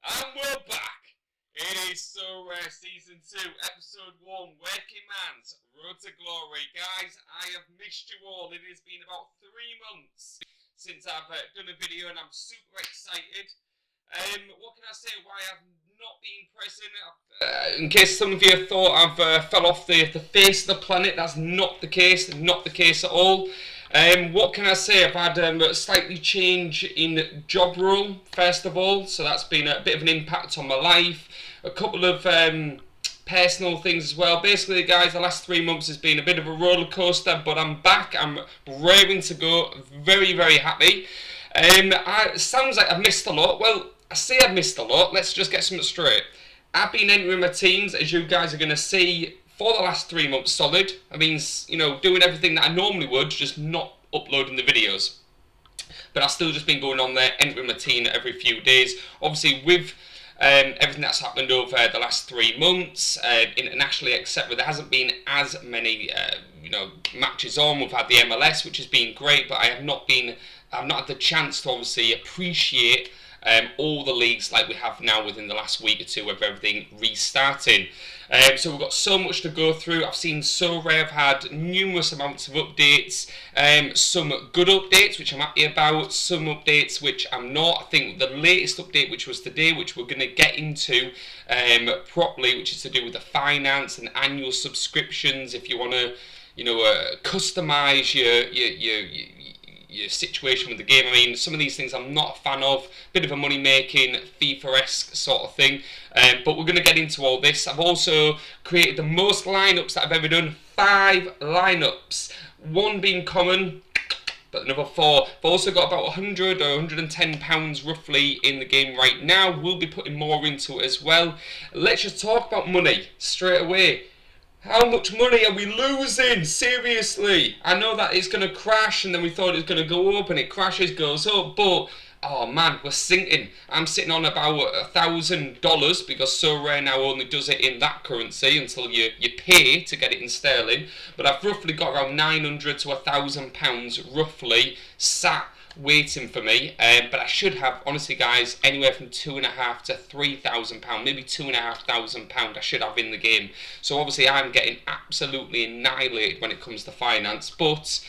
And we're back! It is Sorare Season 2, Episode 1, Working Man's Road to Glory. Guys, I have missed you all. It has been about 3 months since I've done a video and I'm super excited. What can I say? Why I've not been present? In case some of you thought I've fell off the face of the planet, that's not the case. Not the case at all. What can I say? I've had a slightly change in job role, first of all, so that's been a bit of an impact on my life. A couple of personal things as well. Basically, guys, the last 3 months has been a bit of a roller coaster, but I'm back. I'm raring to go. Very, very happy. It sounds like I've missed a lot. Well, I say I've missed a lot. Let's just get something straight. I've been entering my teams, as you guys are going to see, for the last 3 months solid. I mean, you know, doing everything that I normally would, just not uploading the videos. But I've still just been going on there, entering my team every few days. Obviously, with everything that's happened over the last 3 months, internationally, etc., there hasn't been as many, matches on. We've had the MLS, which has been great, but I've not had the chance to obviously appreciate all the leagues like we have now within the last week or two with everything restarting. So we've got so much to go through. I've seen Sorare have had numerous amounts of updates, some good updates which I'm happy about, some updates which I'm not. I think the latest update, which was today, which we're going to get into properly, which is to do with the finance and annual subscriptions if you want to, customize your situation with the game. I mean, some of these things I'm not a fan of. Bit of a money-making, FIFA-esque sort of thing. But we're going to get into all this. I've also created the most lineups that I've ever done. 5 lineups. 1 being common, but another 4. I've also got about 100 or 110 pounds roughly in the game right now. We'll be putting more into it as well. Let's just talk about money straight away. How much money are we losing? Seriously. I know that it's going to crash and then we thought it was going to go up and it crashes, goes up, but oh man, we're sinking. I'm sitting on about $1,000 because Sorare now only does it in that currency until you pay to get it in sterling. But I've roughly got around 900 to £1,000 roughly sat waiting for me, but I should have, honestly guys, anywhere from £2,500 to £3,000, maybe £2,500 I should have in the game. So obviously I'm getting absolutely annihilated when it comes to finance, but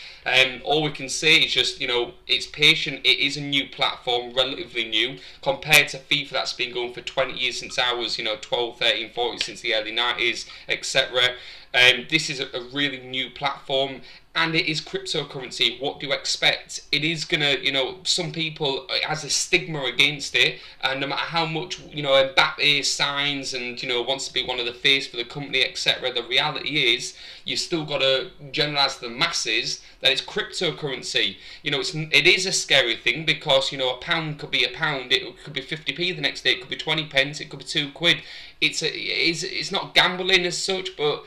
all we can say is just, it's patient. It is a new platform, relatively new, compared to FIFA that's been going for 20 years since I was, 12, 13, 14, since the early 90s, etc. This is a really new platform, and it is cryptocurrency. What do you expect? It is gonna, some people, it has a stigma against it, and no matter how much, Mbappe signs and, wants to be one of the face for the company, etc., the reality is, you've still got to generalize the masses that it's cryptocurrency. It is a scary thing because, a pound could be a pound, it could be 50p the next day, it could be 20 pence, it could be £2. It's not gambling as such, but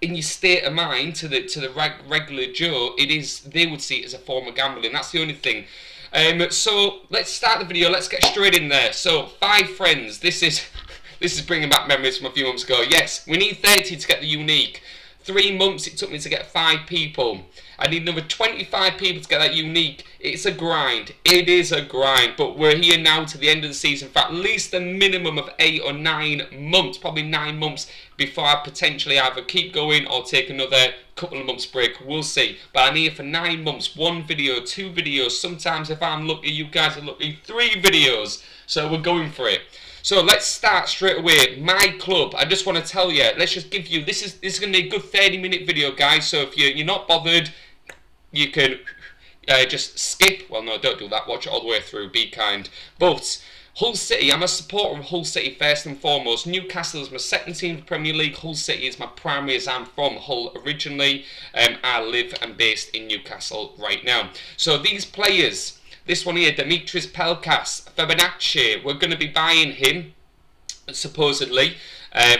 in your state of mind, to the regular Joe, they would see it as a form of gambling. That's the only thing. So let's start the video. Let's get straight in there. So 5 friends. This is bringing back memories from a few months ago. Yes, we need 30 to get the unique. 3 months it took me to get 5 people. I need another 25 people to get that unique. It's a grind. It is a grind. But we're here now to the end of the season for at least a minimum of 8 or 9 months. Probably 9 months before I potentially either keep going or take another couple of months break. We'll see. But I'm here for 9 months. 1 video, 2 videos. Sometimes if I'm lucky, you guys are lucky, 3 videos. So we're going for it. So let's start straight away. My club, I just want to tell you, let's just give you, this is going to be a good 30-minute video, guys. So if you're not bothered, you can just skip. Well, no, don't do that. Watch it all the way through. Be kind. But Hull City, I'm a supporter of Hull City first and foremost. Newcastle is my second team in the Premier League. Hull City is my primary, as I'm from Hull originally. I live and based in Newcastle right now. So these players, This one here, Dimitris Pelkas, Fibonacci. We're going to be buying him, supposedly,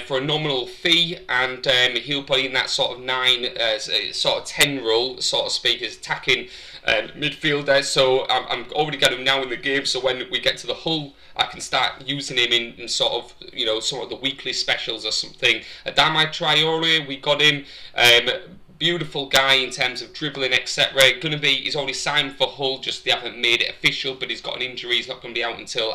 for a nominal fee, and he'll play in that sort of 10 role, so to speak, as attacking midfielder. So I'm already got him now in the game, so when we get to the Hull, I can start using him in sort of, sort of the weekly specials or something. Adama Traore, we got him. Beautiful guy in terms of dribbling, etc. He's already signed for Hull, just they haven't made it official, but he's got an injury. He's not going to be out until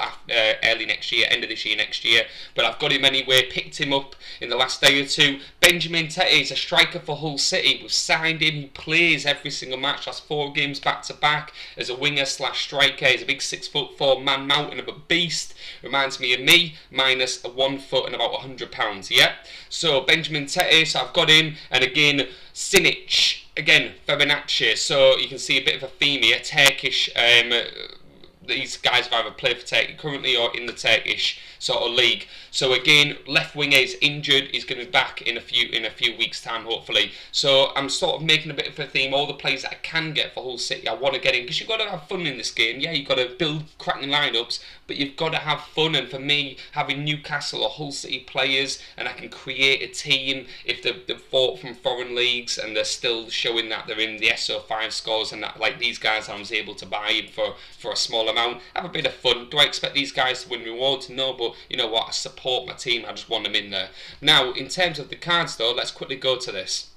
early next year, end of this year, next year. But I've got him anyway, picked him up in the last day or two. Benjamin Tete is a striker for Hull City. We've signed him. He plays every single match. Last 4 games back to back as a winger / striker. He's a big 6'4" man mountain of a beast. Reminds me of me, minus 1 foot and about 100 pounds. Yeah. So Benjamin Tete, so I've got him, and again, Sinic, again, Fibonacci. So you can see a bit of a theme here. Turkish, these guys have either played for Turkey currently or in the Turkish sort of league. So again, left winger is injured. He's going to be back in a few weeks' time, hopefully. So I'm sort of making a bit of a theme. All the players that I can get for Hull City, I want to get in, because you've got to have fun in this game. Yeah, you've got to build cracking lineups, but you've got to have fun. And for me, having Newcastle or Hull City players, and I can create a team if they've fought from foreign leagues and they're still showing that they're in the SO5 scores, and that, like these guys, I was able to buy him for a small amount. Have a bit of fun. Do I expect these guys to win rewards? No, but you know what? I support my team. I just want them in there. Now, in terms of the cards, though, let's quickly go to this.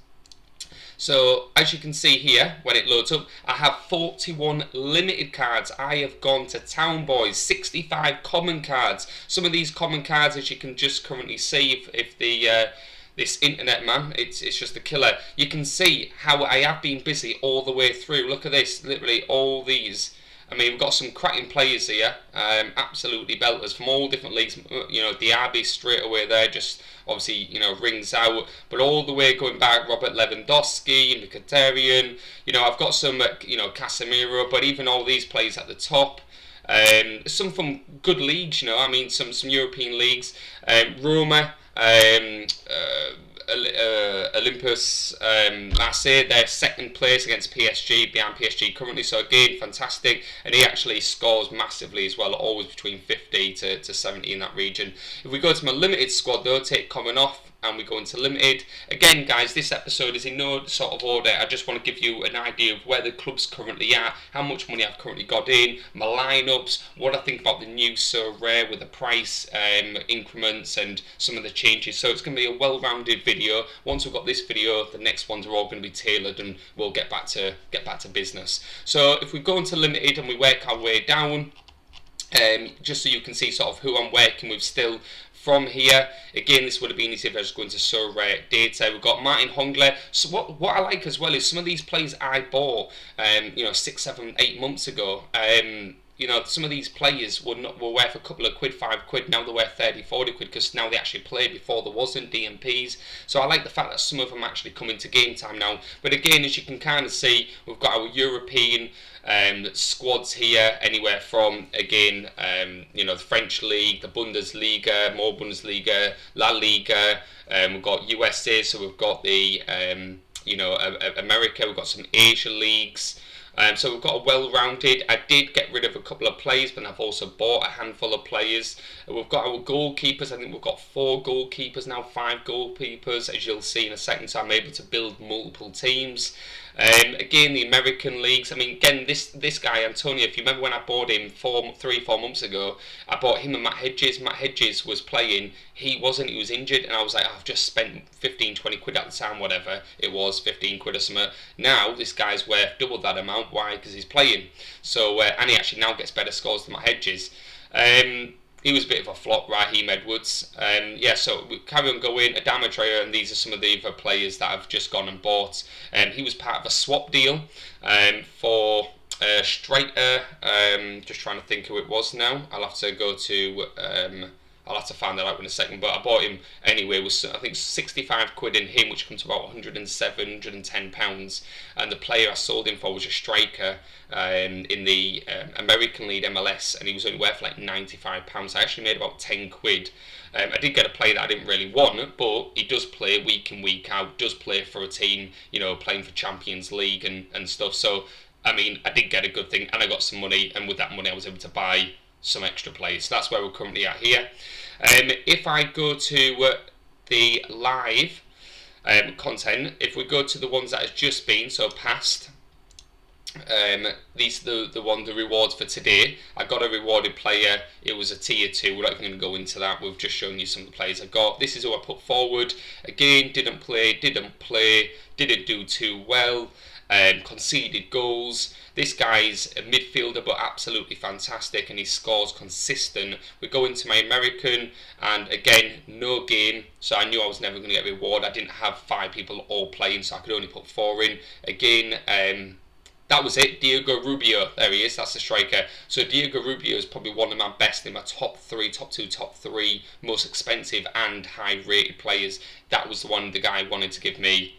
So, as you can see here, when it loads up, I have 41 limited cards. I have gone to town, boys. 65 common cards. Some of these common cards, as you can just currently see, if the this internet, man, it's just a killer. You can see how I have been busy all the way through. Look at this, literally all these. I mean, we've got some cracking players here, absolutely belters from all different leagues. Diaby straight away there, just obviously, rings out. But all the way going back, Robert Lewandowski, Mkhitaryan. I've got some, Casemiro, but even all these players at the top. Some from good leagues, some European leagues. Roma, Olympus Marseille, they're second place against PSG, behind PSG currently, so again, fantastic, and he actually scores massively as well, always between 50 to 70 in that region. If we go to my limited squad though, take common off, and we go into limited. Again, guys, this episode is in no sort of order. I just want to give you an idea of where the club's currently at, how much money I've currently got in, my lineups, what I think about the new Sorare with the price increments and some of the changes. So it's going to be a well-rounded video. Once we've got this video, the next ones are all going to be tailored, and we'll get back to business. So if we go into limited and we work our way down, just so you can see sort of who I'm working with still. From here, again, this would have been easy if I was going to Sorare data. We've got Martin Hongler. So what I like as well is some of these players I bought, 6, 7, 8 months ago. Some of these players were worth a couple of quid, £5. Now they're worth 30, 40 quid, because now they actually played before there wasn't DMPs. So I like the fact that some of them actually come into game time now. But again, as you can kind of see, we've got our European squads here, anywhere from, again, the French League, the Bundesliga, more Bundesliga, La Liga. We've got USA, so we've got the, America, we've got some Asia leagues. So we've got a well-rounded. I did get rid of a couple of players, but I've also bought a handful of players. We've got our goalkeepers. I think we've got 4 goalkeepers now, 5 goalkeepers, as you'll see in a second. So I'm able to build multiple teams. Again, the American leagues. I mean, again, this guy, Antonio, if you remember when I bought him 3-4 months ago, I bought him and Matt Hedges. Matt Hedges was playing. He wasn't. He was injured, and I was like, I've just spent 15, 20 quid at the time, whatever it was, 15 quid or something. Now, this guy's worth double that amount. Why? Because he's playing. So, and he actually now gets better scores than Matt Hedges. He was a bit of a flop, Raheem Edwards. So we carry on going. Adama Traore, and these are some of the other players that I've just gone and bought. He was part of a swap deal for striker. Just trying to think who it was now. I'll have to go to. I'll have to find that out in a second, but I bought him anyway. It was, I think, 65 quid in him, which comes to about 107, 110 pounds. And the player I sold him for was a striker in the American League MLS, and he was only worth like 95 pounds. I actually made about 10 quid. I did get a player that I didn't really want, but he does play week in, week out, does play for a team, playing for Champions League and stuff. So I mean, I did get a good thing, and I got some money, and with that money I was able to buy some extra players. So that's where we're currently at here. If I go to the live content, if we go to the ones that has just been, so past, these are the rewards for today. I got a rewarded player. It was a tier 2. We're not even going to go into that. We've just shown you some of the players I got. This is who I put forward. Again, didn't play, didn't do too well. Conceded goals. This guy's a midfielder, but absolutely fantastic, and he scores consistent. We go into my American, and again, no game, so I knew I was never going to get a reward. I didn't have 5 people all playing, so I could only put 4 in. Again, that was it. Diego Rubio, there he is, that's the striker. So Diego Rubio is probably one of my best in my top 3 most expensive and high rated players. That was the guy wanted to give me,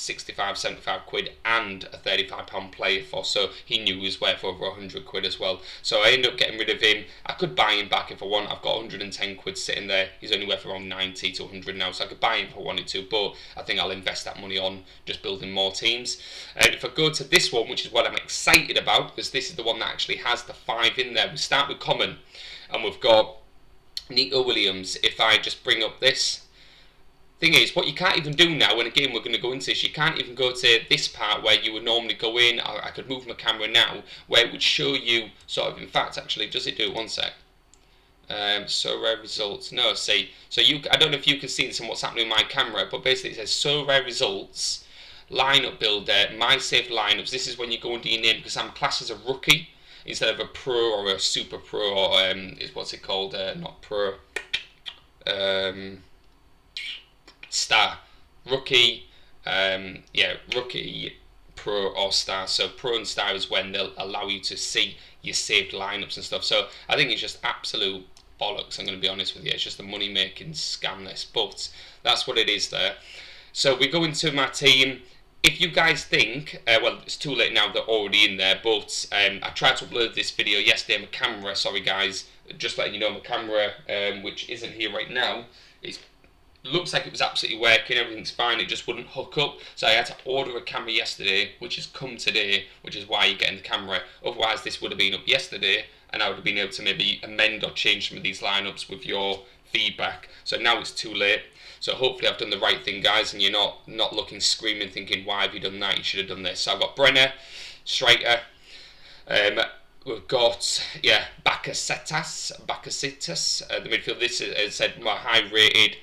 65, 75 quid and a £35 player for, so he knew he was worth over 100 quid as well. So I ended up getting rid of him. I could buy him back if I want. I've got 110 quid sitting there. He's only worth around 90 to 100 now, so I could buy him if I wanted to, but I think I'll invest that money on just building more teams. And if I go to this one, which is what I'm excited about, because this is the one that actually has the 5 in there. We start with common, and we've got Nico Williams. If I just bring up this, thing is, what you can't even do now, and again we're going to go into this, you can't even go to this part where you would normally go in. I could move my camera now, where it would show you sort of, in fact, actually, does it do it? One sec. Sorare results. No, see. So I don't know if you can see this and what's happening with my camera, but basically it says Sorare results, lineup builder, my saved lineups. This is when you go under your name, because I'm classed as a rookie instead of a pro or a super pro, or what's it called? Not pro. Star, rookie, rookie, pro or star. So pro and star is when they'll allow you to see your saved lineups and stuff. So I think it's just absolute bollocks, I'm going to be honest with you. It's just a money making scam this, but that's what it is there. So we go into my team. If you guys think, well, it's too late now, they're already in there, but I tried to upload this video yesterday. My camera, sorry guys, just letting you know, my camera, which isn't here right now, looks like it was absolutely working, everything's fine, it just wouldn't hook up. So I had to order a camera yesterday, which has come today, which is why you're getting the camera. Otherwise this would have been up yesterday, and I would have been able to maybe amend or change some of these lineups with your feedback. So now it's too late. So hopefully I've done the right thing, guys, and you're not looking screaming thinking, why have you done that, you should have done this. So I've got Brenner, striker, we've got, Bakasetas, the midfield. This is said more high rated.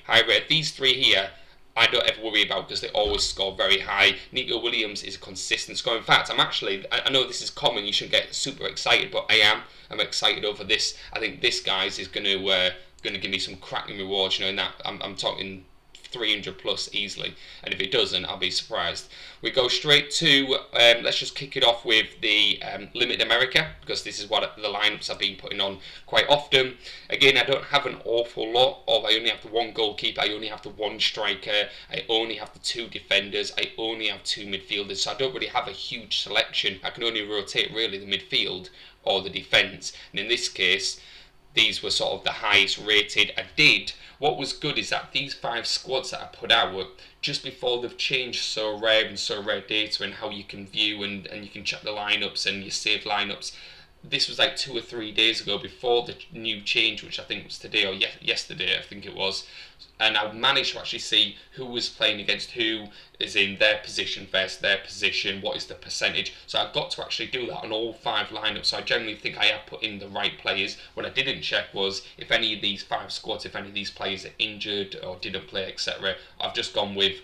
These 3 here, I don't ever worry about because they always score very high. Nico Williams is a consistent scorer. In fact, I know this is common, you shouldn't get super excited, but I'm excited over this. I think this guy's is going to give me some cracking rewards, in that I'm talking 300 plus easily, and if it doesn't, I'll be surprised. We go straight to, let's just kick it off with the Limited America, because this is what the lineups I've been putting on quite often. Again, I don't have an awful lot of, I only have the 1 goalkeeper, I only have the 1 striker, I only have the 2 defenders, I only have 2 midfielders, so I don't really have a huge selection. I can only rotate really the midfield or the defence, and in this case, these were sort of the highest rated. What was good is that these 5 squads that I put out were just before they've changed Sorare and Sorare data and how you can view and you can check the lineups and your saved lineups. This was like 2 or 3 days ago before the new change, which I think was today or yesterday, I think it was. And I managed to actually see who was playing against who, is in their position versus their position, what is the percentage. So I got to actually do that on all 5 lineups. So I generally think I have put in the right players. What I didn't check was if any of these 5 squads, if any of these players are injured or didn't play, etc. I've just gone with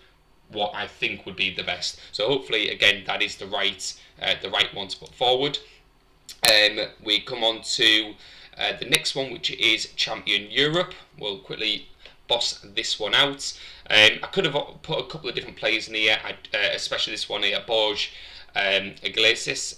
what I think would be the best. So hopefully, again, that is the right one to put forward. We come on to the next one, which is Champion Europe. We'll quickly boss this one out. I could have put a couple of different players in here, especially this one here, Borges Iglesias.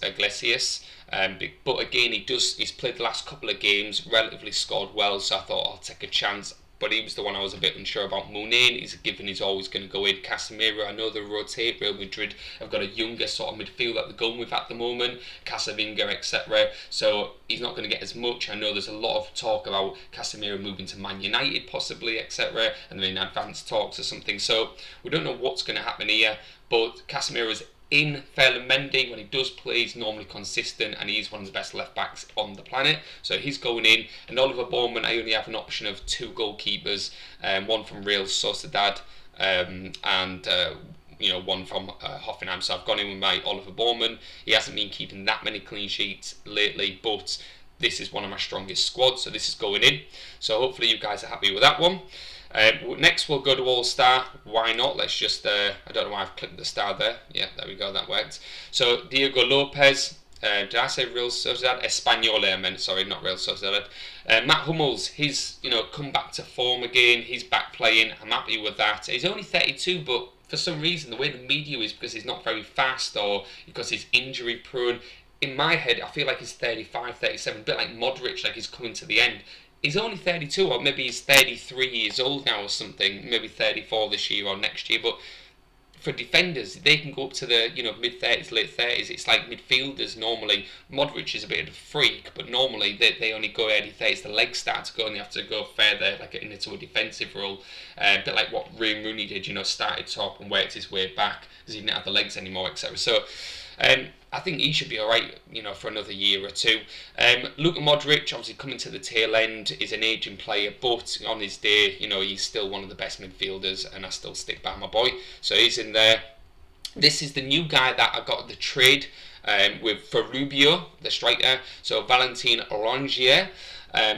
But again, he's played the last couple of games, relatively scored well, so I thought I'll take a chance. But he was the one I was a bit unsure about. Monet, he's a given, he's always going to go in. Casemiro, I know they rotate. Real Madrid have got a younger sort of midfield that they're going with at the moment. Casavinga, etc. So he's not going to get as much. I know there's a lot of talk about Casemiro moving to Man United possibly, etc. And then in advanced talks or something. So we don't know what's going to happen here. But Casemiro's in Ferland Mendy. When he does play, he's normally consistent, and he's one of the best left backs on the planet. So he's going in. And Oliver Bowman, I only have an option of 2 goalkeepers, one from Real Sociedad, and one from Hoffenheim. So I've gone in with my Oliver Bowman. He hasn't been keeping that many clean sheets lately, but this is one of my strongest squads, so this is going in. So hopefully you guys are happy with that one. Next we'll go to All-Star. Why not? Let's just, I don't know why I've clicked the star there. Yeah, there we go, that worked. So Diego Lopez, did I say Real Sociedad? Espanyol, I meant, sorry, not Real Sociedad. Matt Hummels, he's come back to form again. He's back playing. I'm happy with that. He's only 32, but for some reason the way the media is, because he's not very fast or because he's injury prone, in my head I feel like he's 35, 37, a bit like Modric, like he's coming to the end. He's only 32, or maybe he's 33 years old now or something, maybe 34 this year or next year, but for defenders, they can go up to the mid-30s, late 30s. It's like midfielders normally. Modric is a bit of a freak, but normally they only go early 30s. The legs start to go and they have to go further, like into a defensive role. A bit like what Ray Rooney did, started top and worked his way back because he didn't have the legs anymore, etc. So I think he should be alright, for another year or two. Luka Modric, obviously coming to the tail end, is an aging player, but on his day, he's still one of the best midfielders, and I still stick by my boy. So he's in there. This is the new guy that I got the trade for Rubio, the striker. So Valentin Rongier.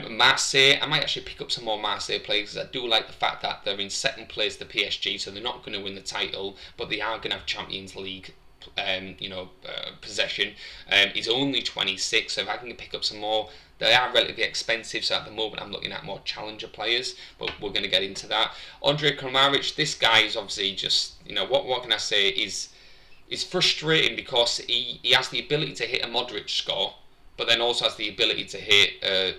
Marseille, I might actually pick up some more Marseille players because I do like the fact that they're in second place to PSG, so they're not going to win the title, but they are going to have Champions League possession. He's only 26, so if I can pick up some more, they are relatively expensive, so at the moment I'm looking at more challenger players, but we're going to get into that. Andre Kramaric, this guy is obviously just, what can I say, is frustrating because he has the ability to hit a Modric score, but then also has the ability to hit a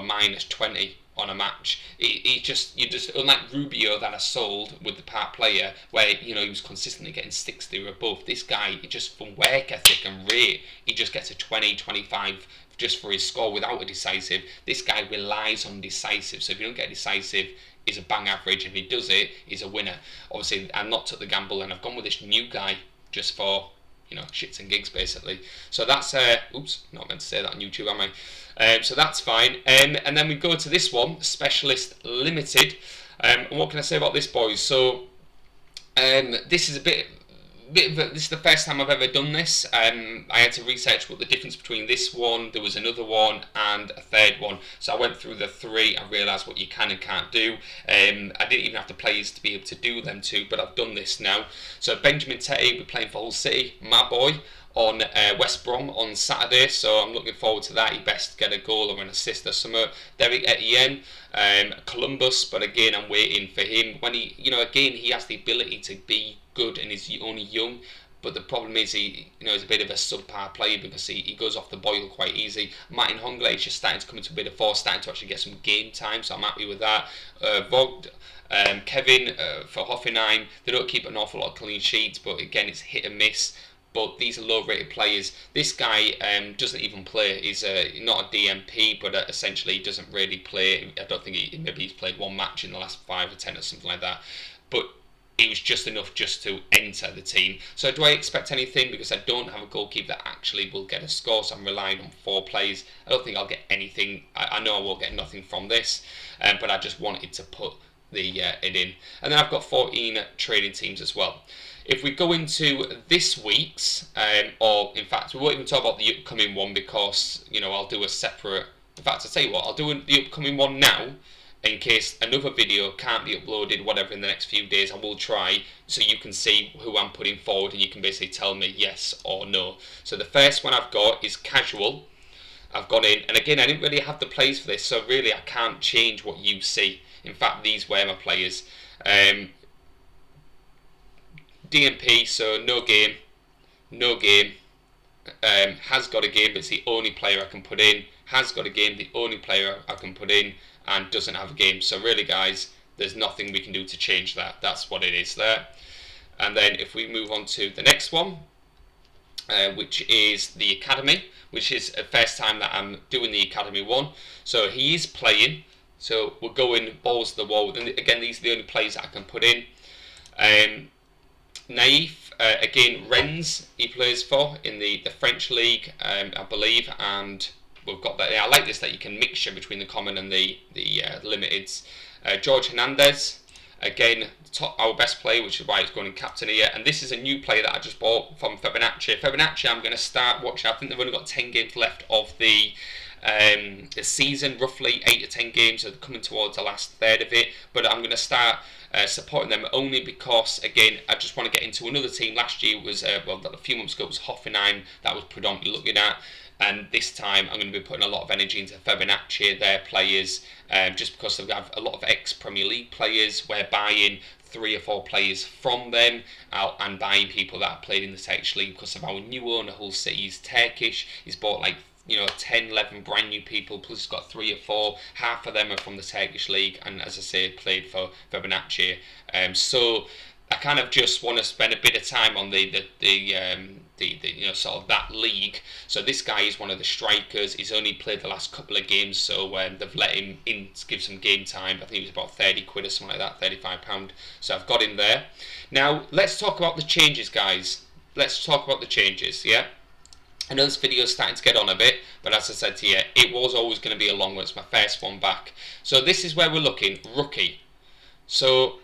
minus 20 on a match. You just unlike Rubio that I sold with the part player, where he was consistently getting 60 or above. This guy, just from work ethic and rate, he just gets a 20, 25 just for his score without a decisive. This guy relies on decisive, so if you don't get decisive, he's a bang average, and if he does it, he's a winner. Obviously, I've not took the gamble, and I've gone with this new guy just for shits and gigs basically. So that's oops, not meant to say that on YouTube, am I? So that's fine. And then we go to this one, Specialist Limited. And what can I say about this, boys? So this is this is the first time I've ever done this. I had to research what the difference between this one, there was another one, and a third one. So I went through the 3 and realised what you can and can't do. I didn't even have to play to be able to do them 2, but I've done this now. So Benjamin Tete will be playing for Hull City, my boy, on West Brom on Saturday, so I'm looking forward to that. He best get a goal or an assist or something. Derek Etienne, Columbus, but again I'm waiting for him. When he, again he has the ability to be good and he's only young, but the problem is he's a bit of a subpar player because he goes off the boil quite easy. Martin Hongle is just starting to come into a bit of force, starting to actually get some game time, so I'm happy with that. Vogt, Kevin for Hoffenheim, they don't keep an awful lot of clean sheets, but again it's hit and miss. But these are low-rated players. This guy doesn't even play. He's not a DMP, but essentially he doesn't really play. I don't think maybe he's played 1 match in the last 5 or 10 or something like that. But it was just enough just to enter the team. So do I expect anything? Because I don't have a goalkeeper that actually will get a score, so I'm relying on 4 plays. I don't think I'll get anything. I know I will get nothing from this, but I just wanted to put it in. And then I've got 14 trading teams as well. If we go into this week's, or in fact we won't even talk about the upcoming one because I'll do a separate. In fact, I'll tell you what, I'll do the upcoming one now in case another video can't be uploaded, whatever, in the next few days. I will try so you can see who I'm putting forward and you can basically tell me yes or no. So the first one I've got is casual. I've gone in, and again I didn't really have the plays for this, so really I can't change what you see. In fact, these were my players. DMP, so no game, has got a game, but it's the only player I can put in, has got a game, the only player I can put in, and doesn't have a game. So really guys, there's nothing we can do to change that. That's what it is there. And then if we move on to the next one, which is the Academy, which is the first time that I'm doing the Academy one. So he is playing, so we're going balls to the wall. And again, these are the only players that I can put in. Naif, again, Rennes he plays for in the French league, I believe, and we've got that. I like this, that you can mixture between the common and the limiteds. George Hernandez, again, our best player, which is why he's going in captain here. And this is a new player that I just bought from Fibonacci. Fibonacci, I'm going to start watching. I think they've only got 10 games left of the season, roughly 8 to 10 games, so they're coming towards the last third of it. But I'm going to start supporting them only because, again, I just want to get into another team. Last year was, well, a few months ago, it was Hoffenheim that I was predominantly looking at. And this time I'm going to be putting a lot of energy into Fibonacci, their players, just because they have a lot of ex-Premier League players. We're buying 3 or 4 players from them and buying people that have played in the Turkish League because of our new owner, Hull City. He's Turkish. He's bought like 10, 11 brand new people, plus he's got 3 or 4. Half of them are from the Turkish League, and as I say, played for Fibonacci. So I kind of just want to spend a bit of time on the sort of that league. So this guy is one of the strikers. He's only played the last couple of games, so they've let him in to give some game time. I think it was about 30 quid or something like that, £35. So I've got him there. Now let's talk about the changes, guys. Let's talk about the changes, yeah? I know this video is starting to get on a bit, but as I said to you, it was always going to be a long one. It's my first one back. So this is where we're looking, rookie. So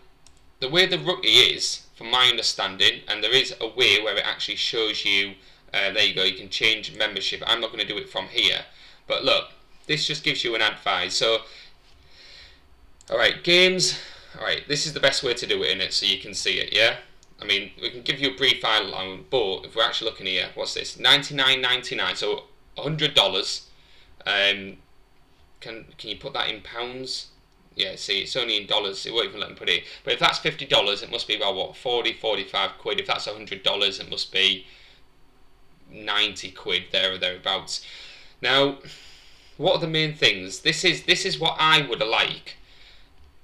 the way the rookie is, from my understanding, and there is a way where it actually shows you, there you go, you can change membership. I'm not going to do it from here, but look, this just gives you an advice. So, alright, games, alright, this is the best way to do it, in it, so you can see it, yeah? I mean, we can give you a brief outline, but if we're actually looking here, what's this? $99.99, so $100. Can you put that in pounds? Yeah, see, it's only in dollars. It won't even let me put it. But if that's $50, it must be about, what, 40, 45 quid. If that's $100, it must be 90 quid, there or thereabouts. Now, what are the main things? This is what I would like.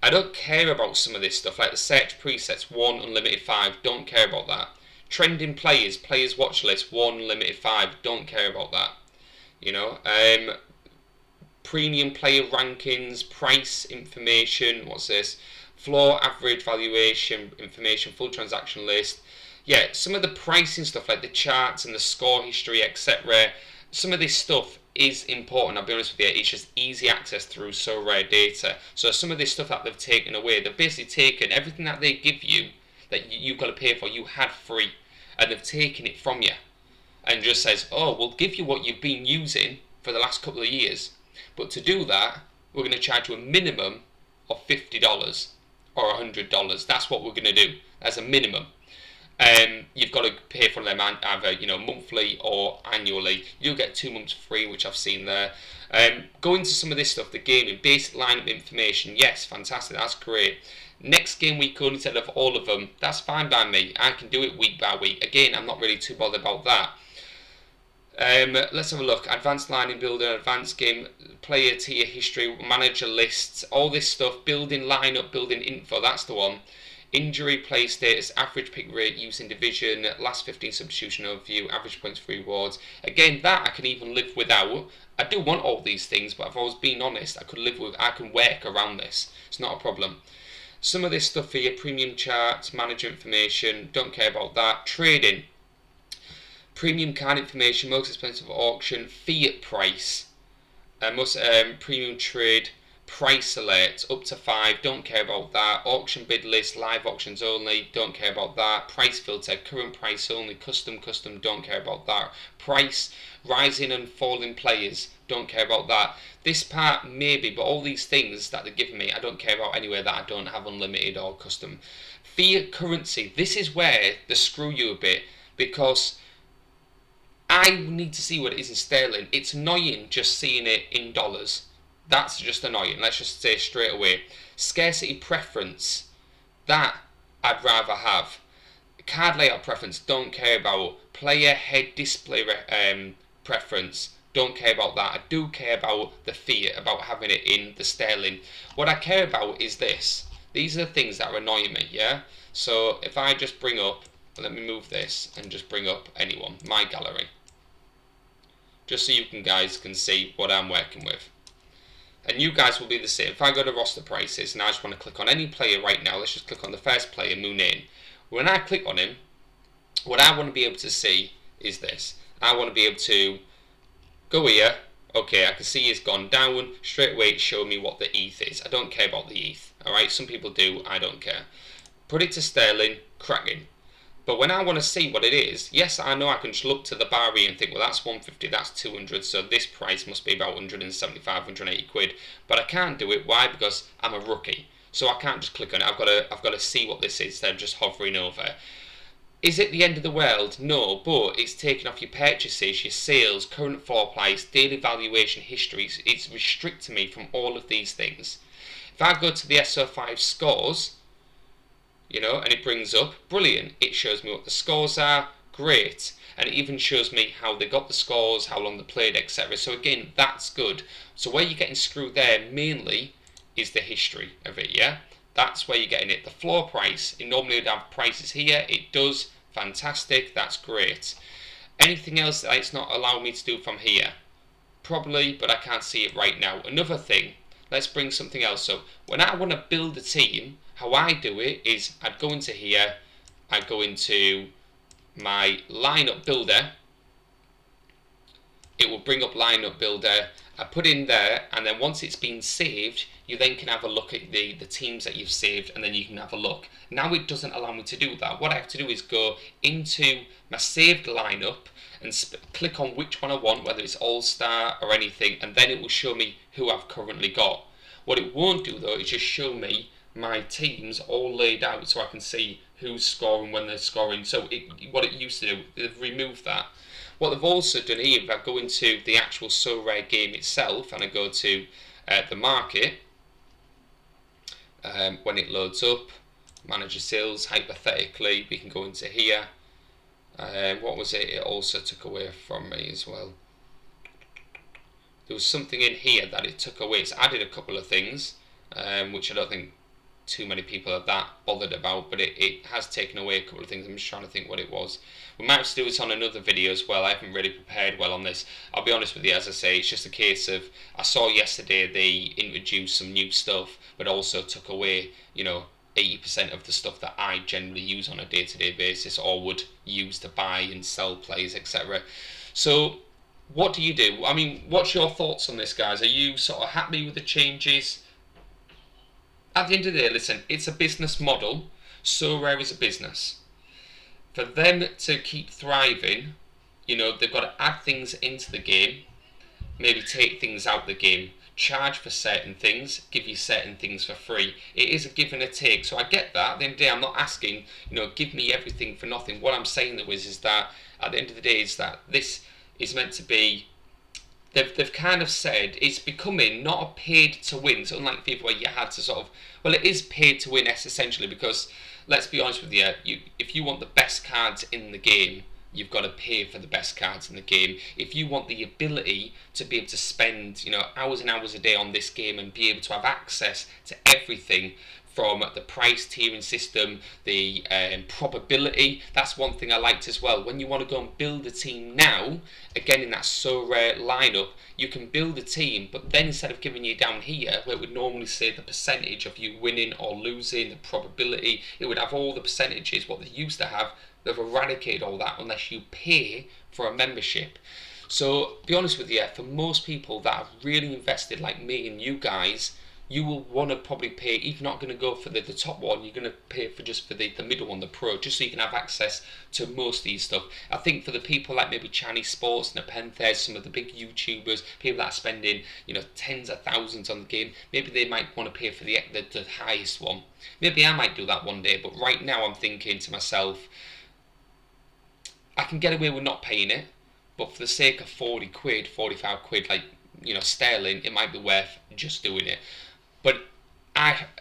I don't care about some of this stuff, like the search presets, 1, unlimited 5, don't care about that. Trending players, players watch list, 1, unlimited 5, don't care about that. You know, premium player rankings, price information, what's this? Floor average valuation information, full transaction list. Yeah, some of the pricing stuff like the charts and the score history, etc. Some of this stuff is important, I'll be honest with you. It's just easy access through Sorare data. So some of this stuff that they've taken away, they've basically taken everything that they give you that you've got to pay for, you had free, and they've taken it from you and just says, oh, we'll give you what you've been using for the last couple of years, but to do that we're going to charge you a minimum of $50 or $100. That's what we're going to do as a minimum. You've got to pay for them either monthly or annually. You'll get 2 months free, which I've seen there. Go into some of this stuff, the gaming, basic lineup information. Yes, fantastic, that's great. Next game week code instead of all of them, that's fine by me. I can do it week by week. Again, I'm not really too bothered about that. Let's have a look. Advanced lining builder, advanced game, player tier history, manager lists, all this stuff, building lineup, building info, that's the one. Injury, play status, average pick rate, using division, last 15 substitution overview, average points for rewards. Again, that I can even live without. I do want all these things, but if I was being honest, I can work around this. It's not a problem. Some of this stuff here, premium charts, manager information, don't care about that. Trading, premium card information, most expensive auction, fiat price, premium trade, price alert up to 5, don't care about that. Auction bid list, live auctions only, don't care about that. Price filter, current price only, custom, don't care about that. Price, rising and falling players, don't care about that. This part maybe, but all these things that they're giving me I don't care about anyway, that I don't have unlimited or custom. Fiat currency, this is where they screw you a bit, because I need to see what it is in sterling. It's annoying just seeing it in dollars. That's just annoying. Let's just say straight away. Scarcity preference, that I'd rather have. Card layout preference, don't care about. Player head display preference, don't care about that. I do care about the fiat, about having it in the sterling. What I care about is this. These are the things that are annoying me, yeah? So if I just bring up, let me move this and just bring up anyone, my gallery. Just so you guys can see what I'm working with. And you guys will be the same. If I go to roster prices and I just want to click on any player right now, let's just click on the first player, Moonin. When I click on him, What I want to be able to see is this. I want to be able to go here. Okay, I can see it's gone down. Straight away, it's showing me what the ETH is. I don't care about the ETH. Alright, some people do. I don't care. Put it to sterling, cracking. But when I want to see what it is, yes, I know I can just look to the boii and think, well, that's 150, that's 200, so this price must be about 175, 180 quid. But I can't do it. Why? Because I'm a rookie. So I can't just click on it. I've got to see what this is instead of just hovering over. Is it the end of the world? No, but it's taking off your purchases, your sales, current floor price, daily valuation history. It's restricting me from all of these things. If I go to the SO5 scores, and it brings up, brilliant, it shows me what the scores are, great, and it even shows me how they got the scores, how long they played, etc. So again, that's good. So where you're getting screwed there mainly is the history of it, yeah? That's where you're getting it. The floor price, it normally would have prices here, it does, fantastic, that's great. Anything else that it's not allowing me to do from here? Probably, but I can't see it right now. Another thing, let's bring something else up. When I want to build a team, how I do it is I'd go into here, I'd go into my lineup builder, it will bring up lineup builder, I put in there, and then once it's been saved, you then can have a look at the teams that you've saved, and then you can have a look. Now it doesn't allow me to do that. What I have to do is go into my saved lineup and click on which one I want, whether it's all-star or anything, and then it will show me who I've currently got. What it won't do though is just show me my teams all laid out so I can see who's scoring when they're scoring. So what it used to do, they've removed that. What they've also done here, if I go into the actual Sorare game itself and I go to the market, when it loads up, manager sales, hypothetically, we can go into here. What was it? It also took away from me as well. There was something in here that it took away. It's added a couple of things, which I don't think too many people are that bothered about, but it has taken away a couple of things. I'm just trying to think what it was. We might have to do this on another video as well. I haven't really prepared well on this. I'll be honest with you, as I say, it's just a case of, I saw yesterday they introduced some new stuff, but also took away, 80% of the stuff that I generally use on a day-to-day basis or would use to buy and sell plays, etc. So what do you do? I mean, what's your thoughts on this, guys? Are you sort of happy with the changes? At the end of the day, listen, it's a business model. Sorare is a business. For them to keep thriving, they've got to add things into the game, maybe take things out the game, charge for certain things, give you certain things for free. It is a give and a take, so I get that. At the end of the day, I'm not asking, give me everything for nothing. What I'm saying though is that at the end of the day is that this is meant to be, they've kind of said it's becoming not a paid to win. So unlike people where you had to sort of, well, it is paid to win essentially, because let's be honest with you, if you want the best cards in the game, you've got to pay for the best cards in the game. If you want the ability to be able to spend, hours and hours a day on this game and be able to have access to everything from the price tiering system, the probability, that's one thing I liked as well. When you want to go and build a team now, again in that Sorare lineup, you can build a team, but then instead of giving you down here, where it would normally say the percentage of you winning or losing, the probability, it would have all the percentages, what they used to have. They've eradicated all that unless you pay for a membership. So, be honest with you, for most people that have really invested like me and you guys, you will want to probably pay, if you're not going to go for the top one, you're going to pay for just for the middle one, the pro, just so you can have access to most of these stuff. I think for the people like maybe AshMann-SPORTZ, Nepenthes, some of the big YouTubers, people that are spending, tens of thousands on the game, maybe they might want to pay for the highest one. Maybe I might do that one day, but right now I'm thinking to myself, I can get away with not paying it, but for the sake of 40 quid, 45 quid, like, sterling, it might be worth just doing it. But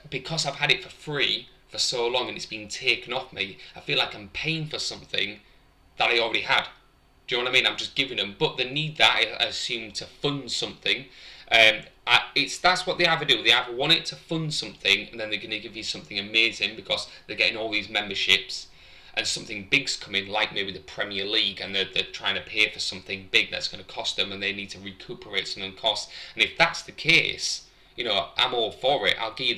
because I've had it for free for so long and it's been taken off me, I feel like I'm paying for something that I already had. Do you know what I mean? I'm just giving them, but they need that, I assume, to fund something. That's what they either do. They either want it to fund something, and then they're going to give you something amazing because they're getting all these memberships, and something big's coming, like maybe the Premier League, and they're trying to pay for something big that's going to cost them, and they need to recuperate some of the costs. And if that's the case, I'm all for it. I'll pay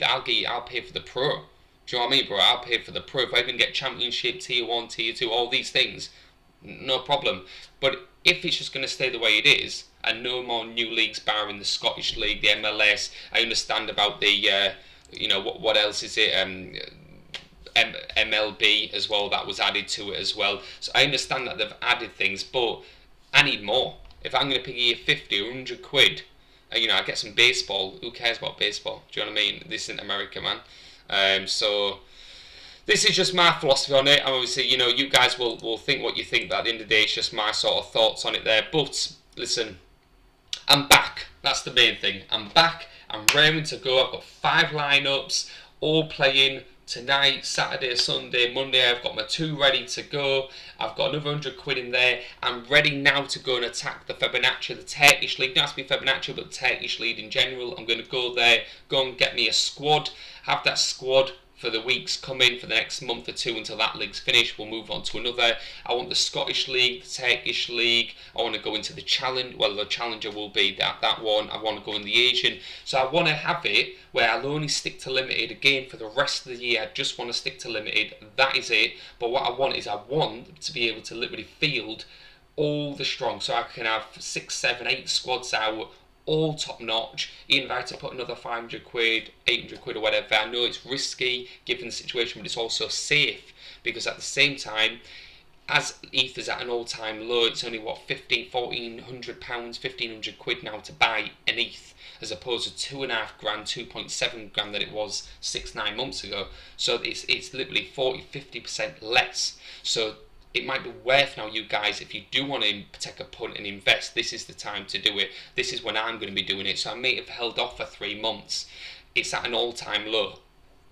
for the pro. Do you know what I mean, bro? I'll pay for the pro. If I even get championship, tier 1, tier 2, all these things, no problem. But if it's just going to stay the way it is, and no more new leagues barring the Scottish League, the MLS, I understand about the, what else is it? MLB as well, that was added to it as well. So I understand that they've added things, but I need more. If I'm going to pay 50 or 100 quid, I get some baseball. Who cares about baseball? Do you know what I mean? This isn't America, man. So this is just my philosophy on it. And obviously, you guys will think what you think, but at the end of the day, it's just my sort of thoughts on it there. But listen, I'm back. That's the main thing. I'm back. I'm raring to go. I've got 5 lineups, all playing tonight, Saturday, Sunday, Monday. I've got my 2 ready to go. I've got another 100 quid in there. I'm ready now to go and attack the Fibonacci, the Turkish League. It doesn't have to be Fibonacci, but the Turkish League in general. I'm going to go there, go and get me a squad, have that squad for the weeks coming, for the next month or 2 until that league's finished. We'll move on to another. I want the Scottish League, the Turkish League. I want to go into the challenge. Well, the challenger will be that one. I want to go in the Asian. So I want to have it where I'll only stick to limited again for the rest of the year. I just want to stick to limited. That is it. But what I want is I want to be able to literally field all the strong. So I can have 6, 7, 8 squads out, all top notch. Even if I had to put another 500 quid, 800 quid or whatever, I know it's risky given the situation, but it's also safe, because at the same time, as ETH is at an all-time low, it's only what, 1,400 pounds, 1,500 quid now to buy an ETH, as opposed to 2.5 grand, 2.7 grand that it was 6-9 months ago. So it's literally 40-50% less. So it might be worth now, you guys, if you do want to take a punt and invest, this is the time to do it. This is when I'm going to be doing it. So I may have held off for 3 months. It's at an all-time low.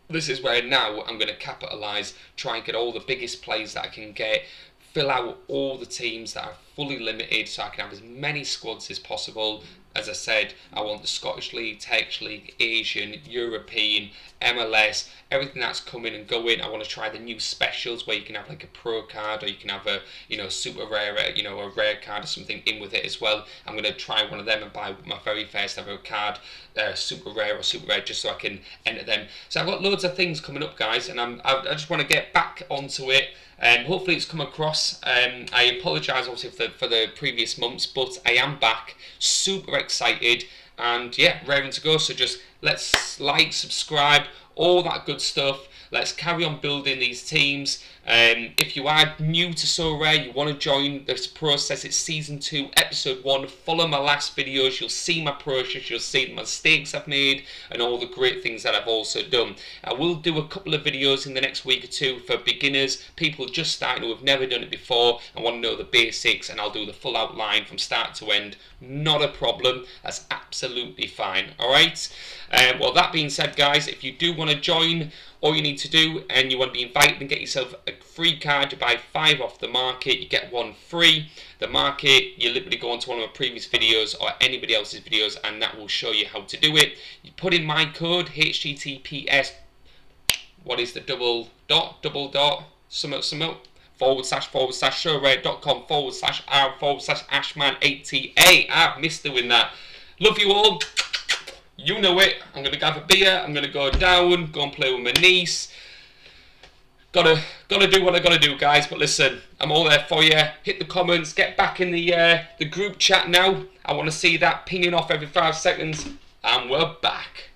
This is where now I'm going to capitalise, try and get all the biggest plays that I can get, fill out all the teams that are fully limited so I can have as many squads as possible. As I said, I want the Scottish League, Turkish League, Asian, European, MLS, everything that's coming and going. I want to try the new specials where you can have like a pro card, or you can have a super rare, a rare card or something in with it as well. I'm going to try one of them and buy my very first ever card, super rare or super rare, just so I can enter them. So I've got loads of things coming up, guys, and I just want to get back onto it. Hopefully it's come across. I apologise obviously for the previous months, but I am back, super excited, and yeah, raring to go. So just let's like, subscribe, all that good stuff. Let's carry on building these teams. If you are new to Sorare, you want to join this process, it's season 2, episode 1. Follow my last videos, you'll see my process, you'll see the mistakes I've made and all the great things that I've also done. I will do a couple of videos in the next week or 2 for beginners, people just starting who have never done it before and want to know the basics, and I'll do the full outline from start to end. Not a problem, that's absolutely fine. Alright, well, that being said, guys, if you do want to join, all you need to do, and you want to be invited and get yourself a free card, you buy 5 off the market, you get 1 free. The market, you literally go onto one of my previous videos or anybody else's videos, and that will show you how to do it. You put in my code, HTTPS, what is the double dot, summit, /sorare.com/r/AshMann-8TA. I missed doing that. Love you all. You know it. I'm going to have a beer. I'm going to go down, go and play with my niece. Gotta do what I gotta do, guys. But listen, I'm all there for you. Hit the comments. Get back in the group chat now. I want to see that pinging off every 5 seconds. And we're back.